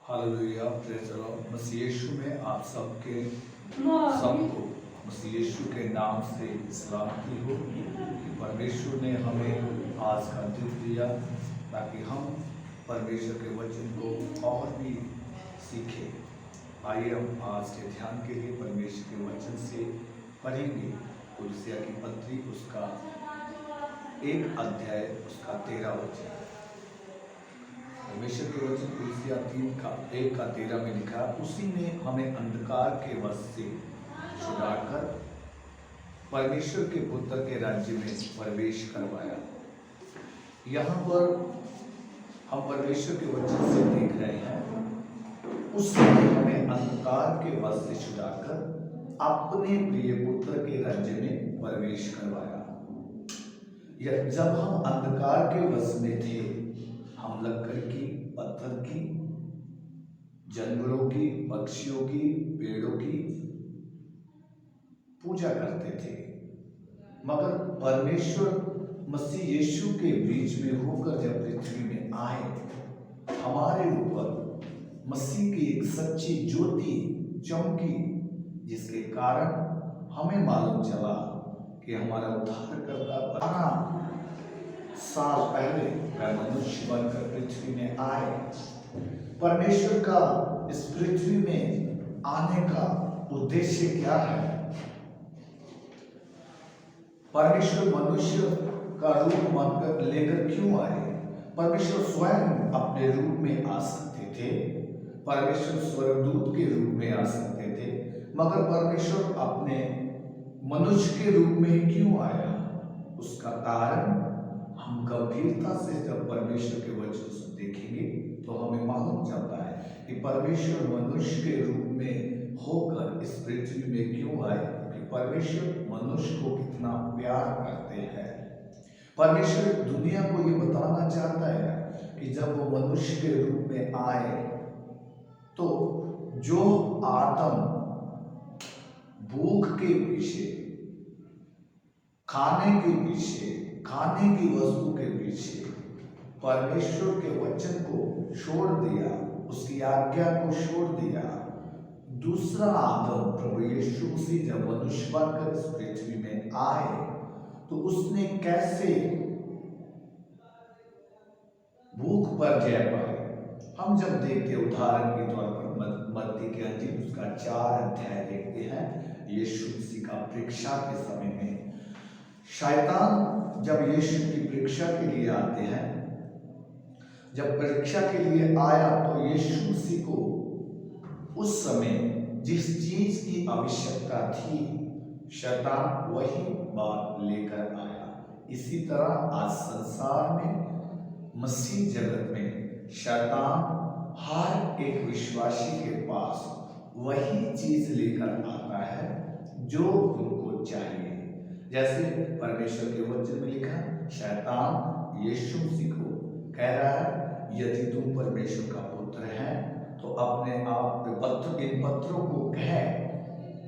Hallelujah, praise the Lord. मसीह यीशु में आप सबको मसीह यीशु के नाम से सलामती हो कि परमेश्वर ने हमें आज का दिन दिया ताकि हम परमेश्वर के वचन को और भी सीखें। आइए हम आज के ध्यान के लिए परमेश्वर के वचन से पढ़ेंगे कुलसिया की पत्री, उसका 1 अध्याय, उसका 13 वचन। परमेश्वर के वचन कुलसिया 1:13 में लिखा, उसी ने हमें अंधकार के वश से छुड़ाकर परमेश्वर के पुत्र के राज्य में प्रवेश करवाया। यहाँ पर हम परमेश्वर के वचन से देख रहे हैं, उसी ने हमें अंधकार के वश से छुड़ाकर अपने प्रिय पुत्र के राज्य में प्रवेश करवाया। जब हम अंधकार के वश में थे, हम लकड़ की, पत्थर की, जानवरों की, पक्षियों की, पेड़ों की पूजा करते थे, मगर परमेश्वर मसीह यीशु के बीच में होकर जब पृथ्वी में आए, हमारे ऊपर मसीह की एक सच्ची ज्योति चमकी, जिसके कारण हमें मालूम चला कि हमारा उद्धारकर्ता 12 साल पहले वह मनुष्य बनकर पृथ्वी में आए। परमेश्वर का इस पृथ्वी में आने का उद्देश्य क्या है? परमेश्वर मनुष्य का रूप मानकर लेकर क्यों आए? परमेश्वर स्वयं अपने रूप में आ सकते थे, परमेश्वर स्वर्गदूत के रूप में आ सकते थे, मगर परमेश्वर अपने मनुष्य के रूप में क्यों आया? उसका कारण हम गंभीरता से जब परमेश्वर के वचन से देखेंगे तो हमें मालूम चलता है कि परमेश्वर मनुष्य के रूप में होकर इस पृथ्वी में क्यों आए, कि परमेश्वर मनुष्य को कितना प्यार करते हैं। परमेश्वर दुनिया को ये बताना चाहता है कि जब वो मनुष्य के रूप में आए तो जो आदम भूख के पीछे, खाने के पीछे, खाने की वस्तु के पीछे परमेश्वर के वचन को छोड़ दिया, उसकी आज्ञा को छोड़ दिया, दूसरा आदम प्रभु यीशु मसीह जब मनुष्य बनकर इस पृथ्वी में आए तो उसने कैसे भूख पर जय पाई। हम जब देखते उदाहरण के तौर पर मत्ती के अंजील उसका 4 अध्याय देखते हैं, यीशु मसीह का परीक्षा के समय में शैतान जब यीशु की परीक्षा के लिए आते हैं, जब परीक्षा के लिए आया तो यीशु मसीह को उस समय जिस चीज की आवश्यकता थी, शैतान वही बात लेकर आया। इसी तरह आज संसार में, मसीह जगत में, शैतान हर एक विश्वासी के पास वही चीज लेकर आता है जो उनको चाहिए। जैसे परमेश्वर के वचन में लिखा, शैतान यीशु मसीह को कह रहा है, यदि तुम परमेश्वर का पुत्र है तो अपने आप इन पत्थरों को कह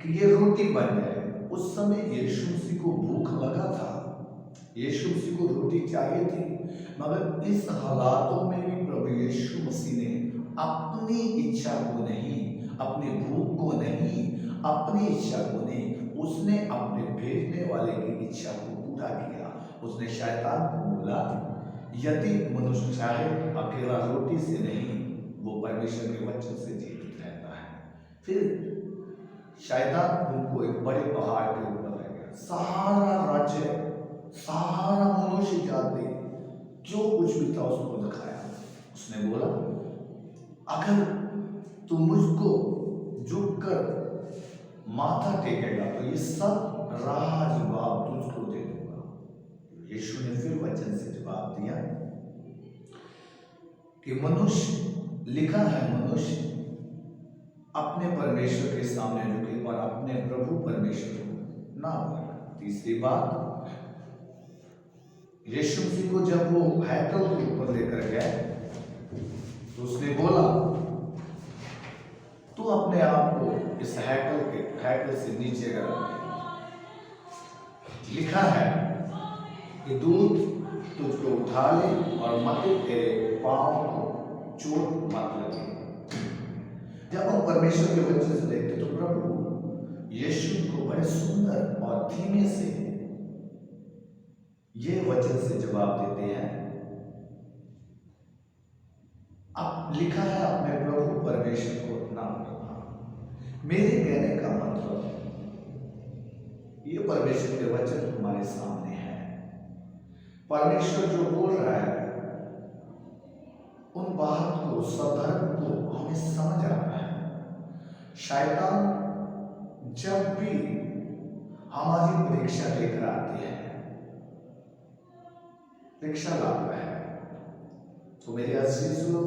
कि ये रोटी बन जाए। उस समय यीशु मसीह को भूख लगा था, यीशु मसीह को रोटी चाहिए थी, मगर इस हालातों में भी प्रभु यीशु मसीह ने अपनी इच्छा को नहीं, अपनी भूख को नहीं, अपनी इच्छा को नहीं, उसने अपने भेजने वाले की इच्छा को पूरा किया। उसने शैतान को बोला, यदि मनुष्य चाहे अकेला रोटी से नहीं, वो परमेश्वर के वचन से जीवित रहता है। फिर शैतान उनको एक बड़े पहाड़ के ऊपर ले गया, सारा राज्य, सारा मनुष्य जाति जो कुछ भी था उसको दिखाया। उसने बोला, अगर तू मुझको झुककर माथा टेकेगा तो ये सब राजभाग तुझको दे दूंगा। यीशु ने फिर वचन से जवाब दिया कि मनुष्य, लिखा है, मनुष्य अपने परमेश्वर के सामने झुके और अपने प्रभु परमेश्वर को ना माने। तीसरी बात, यीशु मसीह को जब वो हैकल के ऊपर लेकर गए तो उसने बोला, तू अपने आप को इस हैकल से नीचे कर। लिखा है कि दूत तुझको उठा ले और मत तेरे पांव को चोट मत लगे। परमेश्वर के वचन से देखते तो प्रभु यीशु को बड़े सुंदर और धीमे से ये वचन से जवाब देते हैं। अब लिखा है अपने प्रभु परमेश्वर को नाम लेना। मेरे कहने का मतलब ये परमेश्वर के वचन हमारे सामने है। परमेश्वर जो बोल रहा है उन बात को, सदर्भ को हमें समझ आता है। शैतान जब भी हमारी परीक्षा लेकर आते हैं, परीक्षा लाता है, तो मेरे अजीजों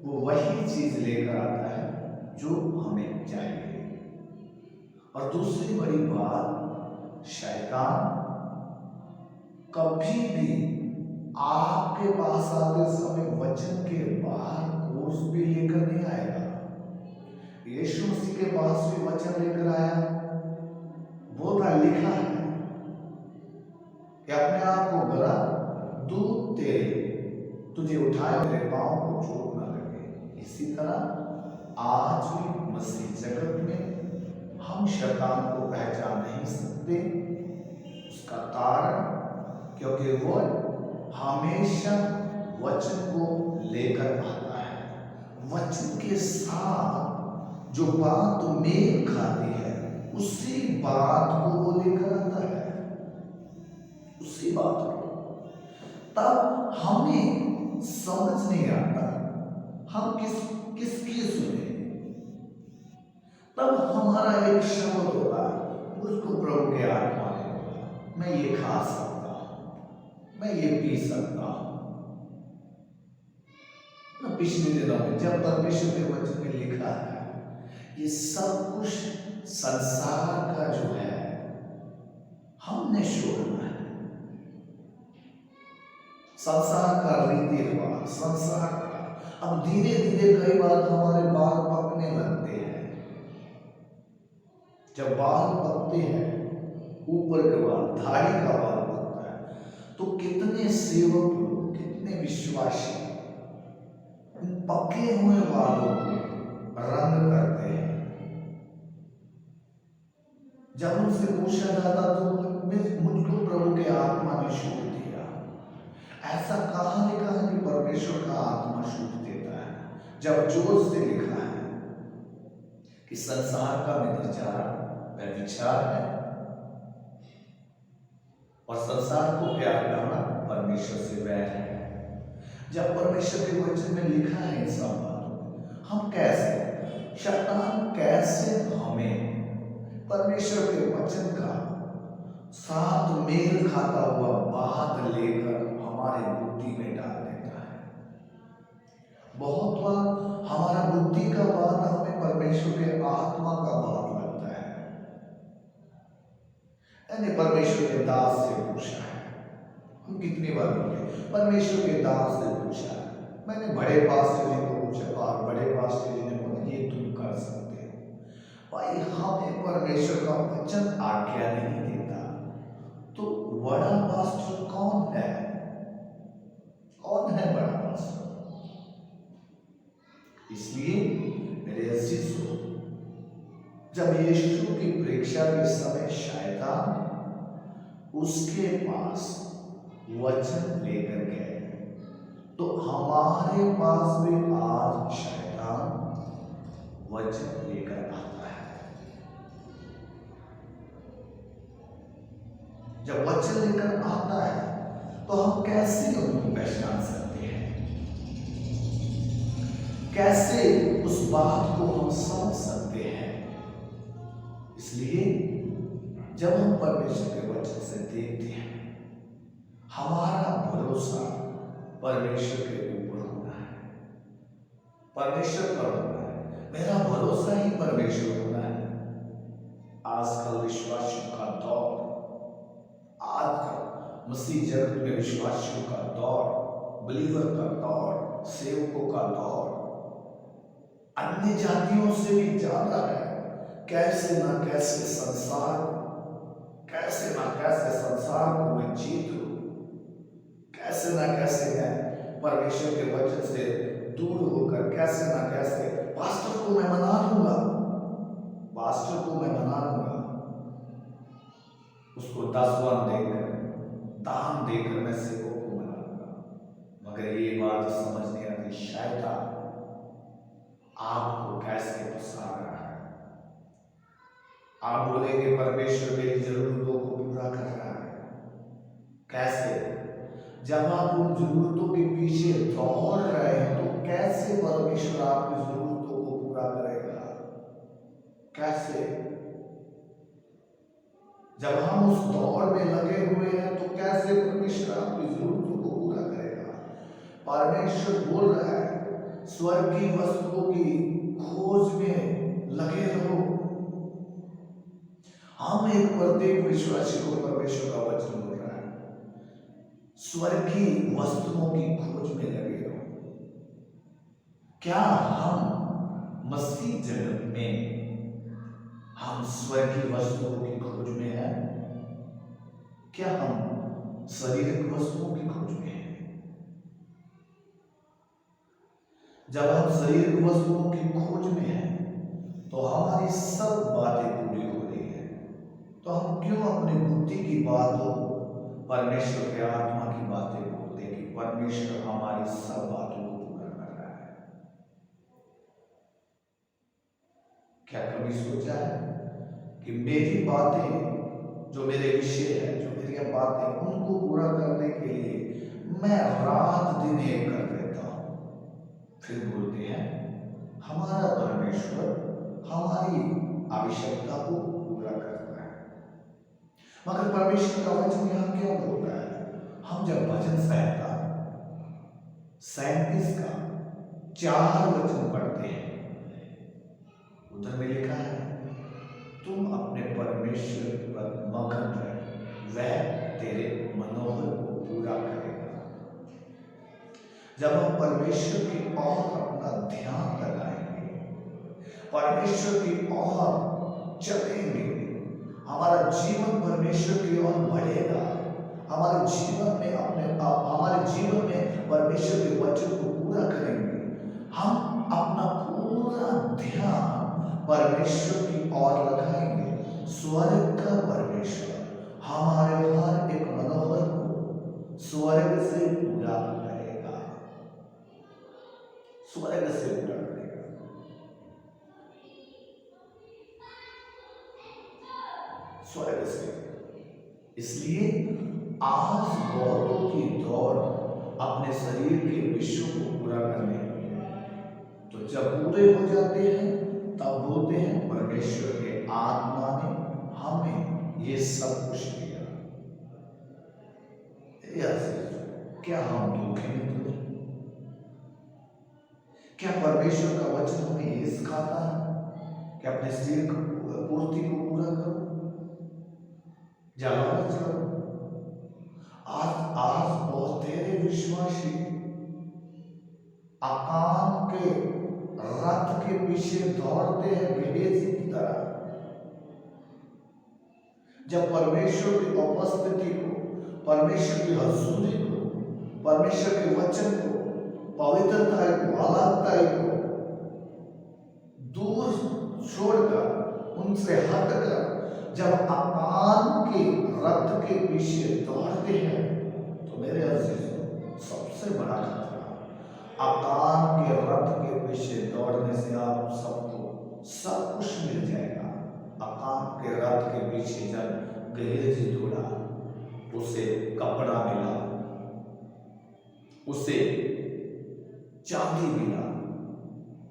वो वही चीज लेकर आता है जो हमें चाहिए। और दूसरी बड़ी बात, शैतान कभी भी आपके पास आते समय वचन के बाहर कोर्स भी लेकर नहीं आएगा। यीशु मसीह के पास भी वचन लेकर आया, बोल रहा लिखा है कि अपने आप को गला, दूध तेरे तुझे उठाए, मेरे पांव को चोट न लगे। इसी तरह आज भी मसीह जगत में हम शैतान को पहचान नहीं सकते। उसका कारण क्योंकि वो हमेशा वचन को लेकर आता है। वचन के साथ जो बात मेल खाती है उसी बात को वो लेकर आता है, उसी बात को। तब हमें समझ नहीं आता हम किसकी सुने। तब हमारा एक शब्द होता है, मुझको प्रभु के आत्मा ने बोला मैं ये खा सकता हूं, मैं ये पी सकता हूं। पिछले दिनों में जब परमेश्वर के वचन में लिखा है ये सब कुछ संसार का जो है हमने छोड़ना है। संसार का रीति रिवाज, संसार का। अब धीरे धीरे कई बार हमारे बाल पकने लगते हैं। जब बाल पकते हैं, ऊपर के बाल, दाढ़ी का बाल पकता है, तो कितने सेवक लोग, कितने विश्वासी उन पके हुए बालों को रंग करते हैं। जब उनसे पूछा जाता तो मुझको प्रभु के आत्मा ने छूट दिया। ऐसा कहां लिखा है कि परमेश्वर का आत्मा छूट देता है? जब जोर से लिखा है कि संसार का व्यभिचार है और संसार को प्यार करना परमेश्वर से वैर है। जब परमेश्वर के वचन में लिखा है इन सब बातों, हम कैसे, शैतान कैसे हमें परमेश्वर के वचन का साथ मेल खाता हुआ बात लेकर हमारे बुद्धि में डाल देता है। बहुत बार हमारा बुद्धि का बात हमें परमेश्वर के आत्मा का बात लगता है। मैंने परमेश्वर के दास से पूछा है, हम कितनी बार बोले परमेश्वर के दास से पूछा है। मैंने बड़े पास्टर जी को पूछा और बड़े पास्टर जी ने बोला ये तुम कर सकते हो। भाई हमें परमेश्वर का वचन आज्ञा नहीं देता तो बड़ा पास्टर कौन है? कौन है बड़ा पास्टर? इसलिए मेरे अजीजों, जब यीशु की परीक्षा के समय शैतान उसके पास वचन लेकर गए, तो हमारे पास भी आज शैतान वचन लेकर आता है। जब वचन लेकर आता है तो हम कैसे उनको पहचान सकते हैं? कैसे उस बात को हम समझ सकते हैं? इसलिए जब हम परमेश्वर के वचन से देखते हैं, हमारा भरोसा परमेश्वर के ऊपर होना है, परमेश्वर पर होना है। मेरा भरोसा ही परमेश्वर होना है। आजकल विश्वासियों का दौर, आजकल मसीह जगत में विश्वासियों का दौर, बिलीवर का दौर, सेवकों का दौर अन्य जातियों से भी ज्यादा है। कैसे ना कैसे संसार को मैं जीत लूं, कैसे ना कैसे मैं परमेश्वर के वचन से दूर होकर, कैसे ना कैसे पास्टर को मैं मना उसको 10 वन देकर, दान देकर मैं सेवक को मनाऊंगा। मगर ये बात समझ नहीं आती, शैतान आपको कैसे फंसा रहा है। आप बोलेंगे परमेश्वर मेरी जरूरतों को पूरा कर रहा है। कैसे? जब आप उन जरूरतों के पीछे दौड़ रहे हैं तो कैसे परमेश्वर आपकी जरूरतों को पूरा करेगा? कैसे? जब हम उस दौड़ में लगे हुए हैं तो कैसे परमेश्वर आपकी जरूरतों को पूरा करेगा? परमेश्वर बोल रहा है स्वर्ग की वस्तुओं की खोज में लगे रहो। हम एक प्रत्येक विश्वासी को परमेश्वर का वचन बोल रहा है, स्वर्ग की वस्तुओं की खोज में लगे रहो। क्या हम मसीह जगत में हम स्वर्ग की वस्तुओं की खोज में हैं? क्या हम शारीरिक वस्तुओं की खोज में हैं? जब हम शारीरिक वस्तुओं की खोज में हैं तो हमारी सब बातें पूरी हो रही है, तो हम क्यों अपनी बुद्धि की बातों को परमेश्वर के आत्मा की बातें बोलते कि परमेश्वर हमारी सब बातों को पूरा कर रहा है? क्या कभी सोचा है कि मेरी बातें, जो मेरे विषय है, जो मेरी बातें, उनको पूरा करने के लिए मैं रात दिन एक कर देता हूं? फिर बोलते हैं हमारा परमेश्वर हमारी आवश्यकता को पूरा करता है। मगर परमेश्वर का वचन यहां क्या बोल रहा है? हम जब भजन संहिता 37 का 4 वचन पढ़ते हैं, उधर में लिखा है तुम अपने परमेश्वर पर मगन रहे, वह तेरे मनोहर को पूरा करेगा। जब हम परमेश्वर की ओर अपना ध्यान लगाएंगे, परमेश्वर की ओर चलेंगे, हमारा जीवन परमेश्वर की ओर बढ़ेगा। हमारे जीवन में परमेश्वर के वचन को पूरा करेंगे। हम अपना पूरा ध्यान परमेश्वर की ओर लगाएंगे। स्वर्ग का परमेश्वर हमारे हर एक मनोहर को स्वर्ग से पूरा करेगा, स्वर्ग से पूरा करेगा। स्वर्ग से। इसलिए आज बहुतों की दौड़ अपने शरीर के विषयों को पूरा करने की है, तो जब पूरे हो जाते हैं तब बोलते हैं परमेश्वर के आत्मा ने हमें ये सब कुछ दिया। क्या हम धोखे में तो नहीं? क्या परमेश्वर का वचन हमें ये सिखाता है कि अपने शरीर पूर्ति को पूरा करो, जागरण करो? आज बहुत तेरे विश्वासी आकाम के रथ के पीछे दौड़ते हैं भेड़िए की तरह। जब परमेश्वर की उपस्थिति को, परमेश्वर की हजूरी को, परमेश्वर के वचन को, पवित्रता को, अलगता को दूर छोड़कर, उनसे हटकर जब आकाम के रथ के पीछे दौड़ते हैं तो मेरे अजीजों, सबसे बड़ा खतरा आकाम के रथ के पीछे दौड़ने से आप सबको सब कुछ मिल जाएगा। आकाम के रथ के पीछे जब गेहजी दौड़ा, उसे कपड़ा मिला, उसे चांदी मिला,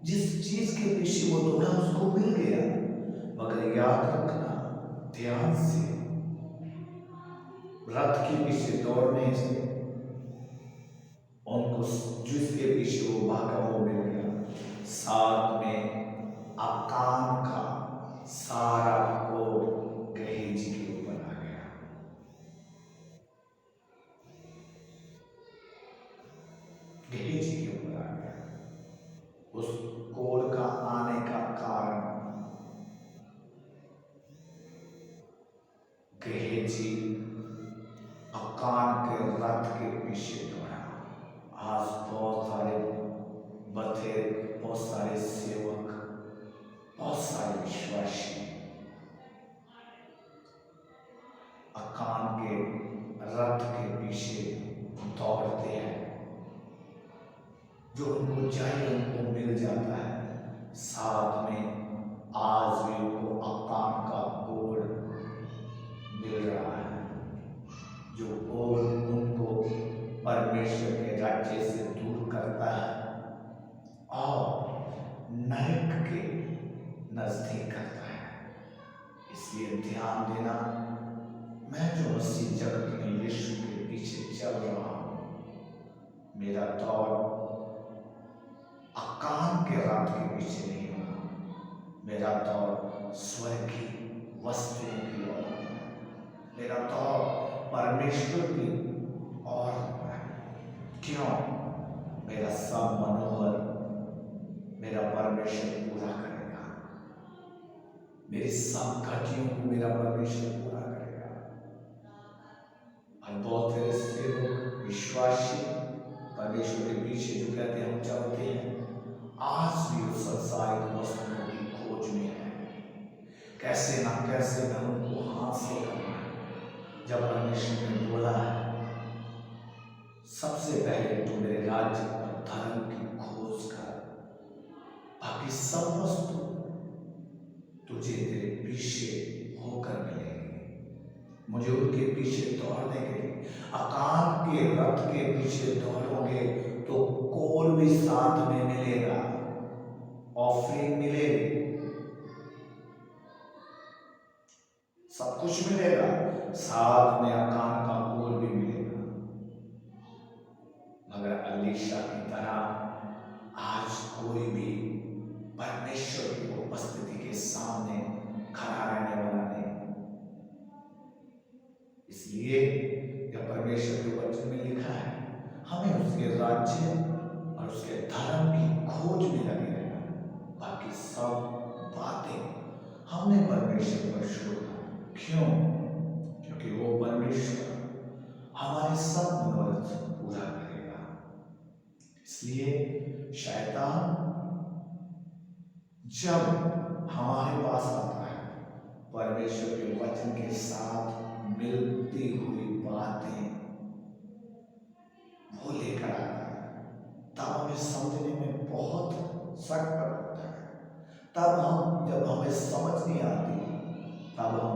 जिस चीज के पीछे वो दौड़ा उसको मिल गया। मगर याद रखना ध्यान से, रथ के पीछे दौड़ने से उनको जिसके पीछे वो भागा वो मिल गया, साथ में आकाम का सारा कोड गेहजी के ऊपर आ गया। गेहजी के ऊपर आ गया। उस कोड का आने का कारण गेहजी आकाम के रथ के पीछे दौड़ा। आज बहुत सारे बथे, बहुत सारे सेवक, बहुत सारे विश्वासी ऊंचाई उनको मिल जाता है, साथ में आज भी उनको आकाम का बोझ मिल रहा है, जो बोझ उनको परमेश्वर के राज्य से दूर करता है और नरक के नजदीक करता है। इसलिए ध्यान देना, मैं जो मसीह जगत में यीशु के पीछे चल रहा हूं, मेरा दौड़ अकाम के रथ के पीछे नहीं होगा, मेरा दौड़ स्वर्ग की वस्तुओं की ओर होगा, मेरा दौड़ परमेश्वर की ओर होगा। क्यों? मेरा सब मनोहर मेरा परमेश्वर पूरा करेगा, मेरी सब घटियों को मेरा परमेश्वर पूरा करेगा। और बहुत ऐसे लोग विश्वासी परमेश्वर के पीछे जो कहते हैं हम चलते हैं, आज भी उस संसारिक वस्तुओं की खोज में है, कैसे ना कैसे मैं उनको हासिल करना है। जब परमेश्वर ने बोला है सबसे पहले तो मेरे राज्य और धर्म की खोज कर, बाकी सब वस्तु तुझे तेरे पीछे होकर मिलेगी। मुझे उनके पीछे दौड़ने के लिए, आकाम के रथ के पीछे दौड़ोगे तो कोल भी साथ में मिलेगा, ऑफरिंग मिलेगी, सब कुछ मिलेगा, साथ में आकाम का कोल भी मिलेगा। मगर अलीशा की तरह आज कोई भी परमेश्वर की उपस्थिति के सामने खड़ा रहने वाला नहीं। इसलिए यह परमेश्वर के वचन में लिखा है, हमें उसके राज्य और उसके धर्म की खोज में लगे रहना, बाकी सब बातें हमने परमेश्वर पर छोड़ा। क्यों? क्योंकि वो परमेश्वर हमारे सब मनोरथ पूरा करेगा। इसलिए शैतान जब हमारे पास आता है, परमेश्वर के वचन के साथ मिलती हुई बातें वो लेकर आता है, तब हमें समझने में बहुत सख्त होता है। तब हम, जब हमें समझ नहीं आती, तब हम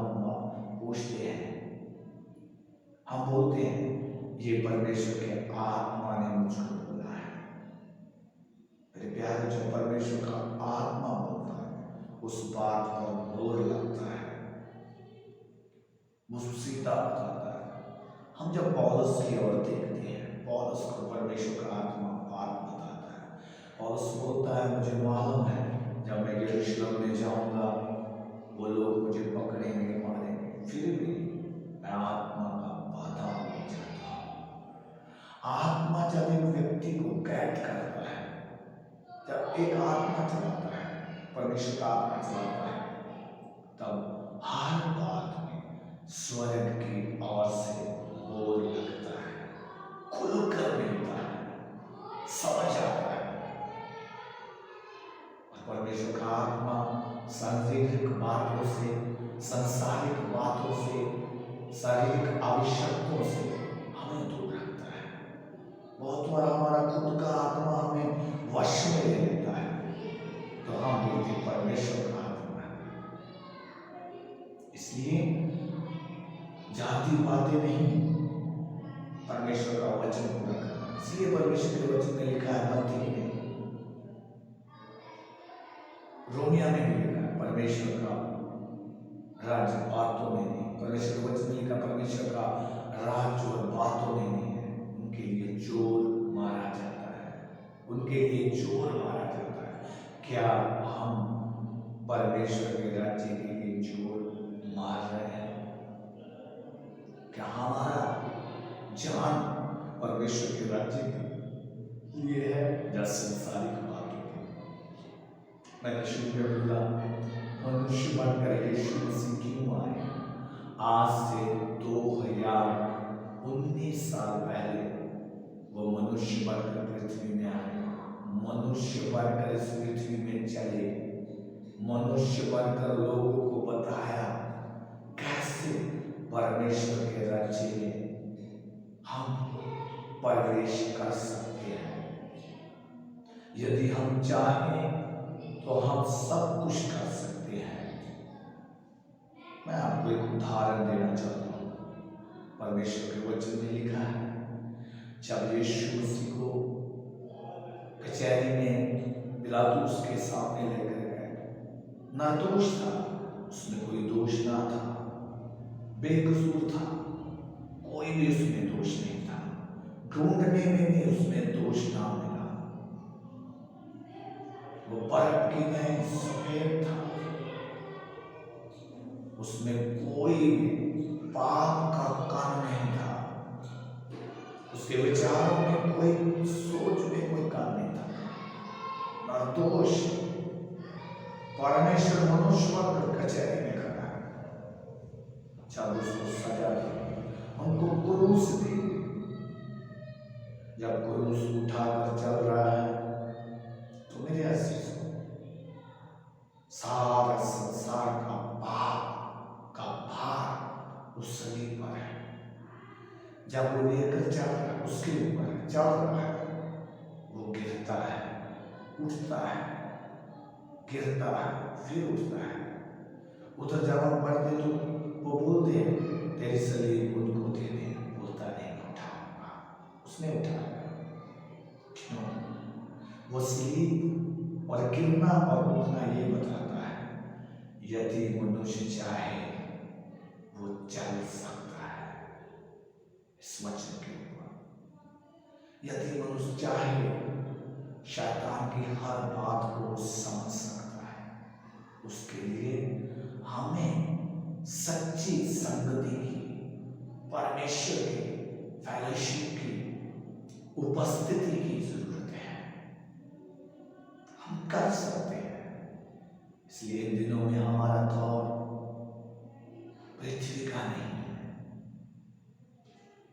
पूछते हैं, हम बोलते हैं ये परमेश्वर के आत्मा ने मुझको बोला है। मेरे प्यारे, जो परमेश्वर का आत्मा बोलता है उस बात पर जोर लगता है, वो सीधा बताता है। हम जब पौलुस की ओर देखते हैं, पौलुस को परमेश्वर का आत्मा बात बताता है। पौलुस बोलता है मुझे मालूम है जब मैं यरूशलेम में जाऊंगा वो लोग मुझे पकड़ेंगे, मारेंगे, फिर भी मैं आत्मा का बाधा हो जाता हूँ। आत्मा जब एक व्यक्ति को कैद करता है, जब एक आत्मा चलाता है, परमेश्वर का आत्मा चलाता है, तब हर बात में स्वर्ग की ओर से बोल लगता है, खुलकर मिलता है, समझ आता है। और परमेश्वर का आत्मा सांसारिक बातों से, संसारिक बातों से, शारीरिक आवश्यकताओं से हमें दूर रखता है। बहुत बार हमारा खुद का आत्मा हमें वश में ले लेता है, तो हम बोलते परमेश्वर का आत्मा है। इसलिए जाति बातें नहीं, परमेश्वर का वचन पूरा करना। इसलिए परमेश्वर के वचन में लिखा है, मत्ती में, रोमिया में भी लिखा है, परमेश्वर का राज्य बातों में नहीं। परमेश्वर के वचन में लिखा, परमेश्वर का राज्य और बातों में नहीं है। उनके लिए जोर मारा जाता है, उनके लिए जोर मारा जाता है। क्या हम परमेश्वर के राज्य के लिए जोर मार रहे हैं? क्या हमारा जान परमेश्वर के राज्य के लिए है या संसारिक बातों के? मैंने शुरू में बोला, मनुष्य बनकर यीशु मसीह क्यों आए? आज से 2019 साल पहले वो मनुष्य बनकर पृथ्वी में आए, मनुष्य बनकर इस पृथ्वी में चले, मनुष्य बनकर लोगों को बताया कैसे परमेश्वर के राज्य में हम प्रवेश कर सकते हैं। यदि हम चाहें तो हम सब कुछ कर सकते हैं। मैं आपको एक उदाहरण देना चाहता हूँ। परमेश्वर के वचन में लिखा है, जब यीशु मसीह को कचहरी में पिलातुस के सामने लेकर गए, निर्दोष था, उसमें कोई दोष ना था, बेकसूर था, कोई भी उसमें दोष नहीं था, ढूंढने में भी उसमें दोष ना मिला। वो बर्फ की नहीं सफेद था, उसमें कोई भी पाप का कण नहीं था, उसके विचारों में कोई सोच में कोई कण नहीं था, निर्दोष। परमेश्वर मनुष्य बनकर कचहरी में खड़ा है, जब उसको सजा दी, उनको क्रूस दी। जब क्रूस उठाकर चल रहा है तो मेरे अजीजों, सारा संसार का पाप का भार उस सलीब पर है। जब वो लेकर चल रहा है, उसके ऊपर चल रहा है, वो गिरता है, उठता है, गिरता है, फिर उठता है। उधर जब हम पढ़ते तो वो बोलते हैं, तेरी सलीब उनको दे दे, बोलता नहीं उठाऊंगा, उसने उठाया। क्यों? वो सलीब और गिरना और उठना ये बताता है, यदि मनुष्य चाहे वो चल सकता है। इस वचन के ऊपर, यदि मनुष्य चाहे शैतान की हर बात को समझ सकता है। उसके लिए हमें सच्ची संगति की, परमेश्वर की, फेलोशिप की, उपस्थिति की जरूरत है। हम कर सकते हैं। इसलिए इन दिनों में हमारा दौर पृथ्वी का नहीं है।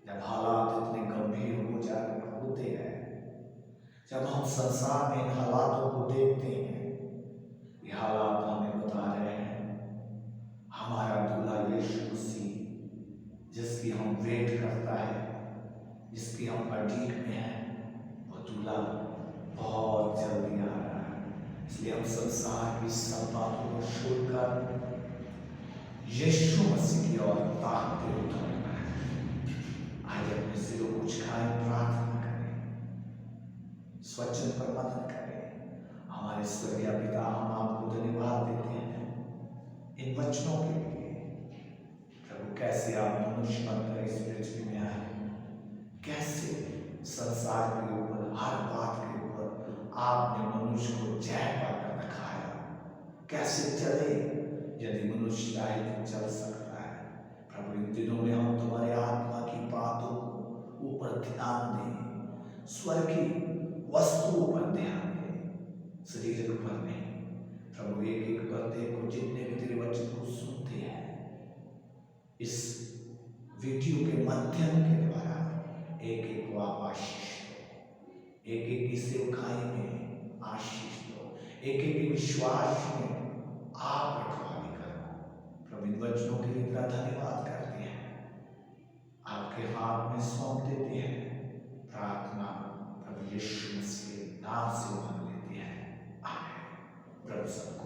जब हालात इतने गंभीर होते हैं, जब हम संसार में इन हालातों को देखते हैं, ये हालात हमें बता रहे हैं, हमारा दूल्हा यीशु मसीह, जिसकी हम वेट करता है, जिसकी हम अडीक में हैं, वो दूल्हा बहुत जल्दी आ रहा है। इसलिए हम संसार की सब बातों को छोड़कर यीशु मसीह की ओर ताकते उतरना है। आज अपने सिरों को झुकाएं, प्रार्थना करें, वचन पर मदद करें। हमारे स्वर्गीय पिता, हम आपको धन्यवाद देते हैं इन वचनों के लिए। प्रभु, कैसे आप मनुष्य बनकर इस पृथ्वी में आए, कैसे संसार के ऊपर, हर बात के ऊपर आपने मनुष्य को जय पाकर रखाया। कैसे चले, यदि मनुष्य चाहे तो चल सकता है। प्रभु, इन दिनों में हम तुम्हारे आत्मा की बातों को ऊपर ध्यान दें, स्वर्ग की वस्तुओं पर ध्यान दें, शरीर पर नहीं। प्रभु, एक एक करते को, जितने भी तेरे वचन को सुनते हैं, इस वीडियो के माध्यम के द्वारा एक एक को आप आशीष दो, एक एक की सेवकाई में आशीष दो, एक एक के विश्वास में आप रखवाली करो। प्रभु, इन वचनों के लिए तेरा धन्यवाद करते हैं, आपके हाथ में सौंप देते हैं। प्रार्थना प्रभु यीशु मसीह के नाम से मांग लेते हैं, आमीन। प्रभु सबको